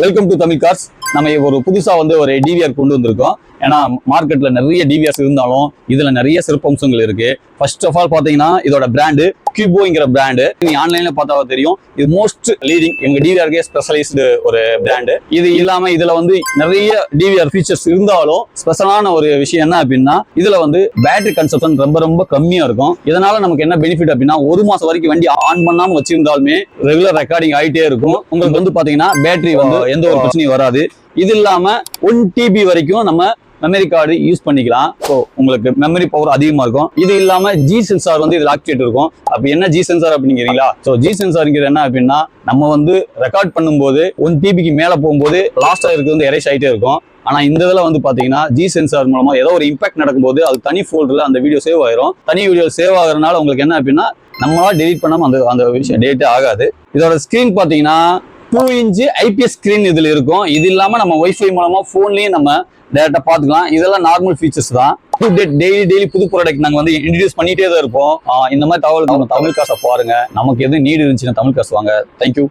Welcome to Tamil cars. நம்ம ஒரு புதுசா ஒரு டிவிஆர் கொண்டு வந்திருக்கோம். ஏன்னா மார்க்கெட்ல நிறைய டிவிஆர்ஸ் இருந்தாலும் இதுல நிறைய சிறப்பம்சங்கள் இருக்கு. ஃபர்ஸ்ட் ஆஃப் ஆல் பாத்தீங்கன்னா இதோட பிராண்டு கியூபோங்கிற பிராண்டு. நீங்க ஆன்லைன்ல பார்த்தா தெரியும். இது மோஸ்ட் லீடிங் எங்க டிவிஆர்கே ஸ்பெஷலைஸ்டு ஒரு பிராண்டு. இது இல்லாம இதுல நிறைய டிவிஆர் ஃபீச்சர்ஸ் இருந்தாலும் ஸ்பெஷலான ஒரு விஷயம் என்ன அப்படின்னா இதுல பேட்டரி கன்சப்ஷன் ரொம்ப ரொம்ப கம்மியா இருக்கும். இதனால நமக்கு என்ன பெனிஃபிட் அப்படின்னா 1 மாசம் வரைக்கும் வண்டி ஆன் பண்ணாம வச்சிருந்தாலுமே ரெகுலர் ரெக்கார்டிங் ஆகிட்டே இருக்கும். உங்களுக்கு பாத்தீங்கன்னா பேட்டரி எந்த ஒரு பிரச்சனையும் வராது. இது இல்லாம 1 TB வரைக்கும் நம்ம மெமரி கார்டு யூஸ் பண்ணிக்கலாம். ஸோ உங்களுக்கு மெமரி பவர் அதிகமா இருக்கும். இது இல்லாம ஜி சென்சார் இதுல ஆக்டிவேட் இருக்கும். அப்ப என்ன ஜி சென்சார் அப்படிங்கிறீங்களா? ஸோ ஜி சென்சார்ங்கிறது என்ன அப்படின்னா நம்ம ரெக்கார்ட் பண்ணும்போது 1 TBக்கு மேல போகும்போது லாஸ்டா இருக்கிறது எரேஸ் ஆகிட்டே இருக்கும். ஆனா இந்த இதுல பாத்தீங்கன்னா ஜி சென்சார் மூலமா ஏதோ ஒரு இம்பாக்ட் நடக்கும்போது அது தனி ஃபோல்டர்ல அந்த வீடியோ சேவ் ஆயிரும். தனி வீடியோ சேவ் ஆகுறதுனால உங்களுக்கு என்ன அப்படின்னா நம்மளா டெலிட் பண்ணாம அந்த விஷயம் டேட்டே ஆகாது. இதோட ஸ்கிரீன் பாத்தீங்கன்னா 2 இன்ச் IPS ஸ்கிரீன் இதுல இருக்கும். இது இல்லாம நம்ம வைஃபை மூலமா போன்லயே நம்ம டேரக்டா பாத்துக்கலாம். இதெல்லாம் நார்மல் ஃபீச்சர்ஸ் தான். டெய்லி புது ப்ராடக்ட் நாங்க இன்ட்ரடியூஸ் பண்ணிட்டே தான் இருப்போம். இந்த மாதிரி தகவல் நம்ம தமிழ் காசை பாருங்க. நமக்கு எது நீடு இருந்துச்சுன்னா தமிழ் காசு வாங்க. தேங்க்யூ.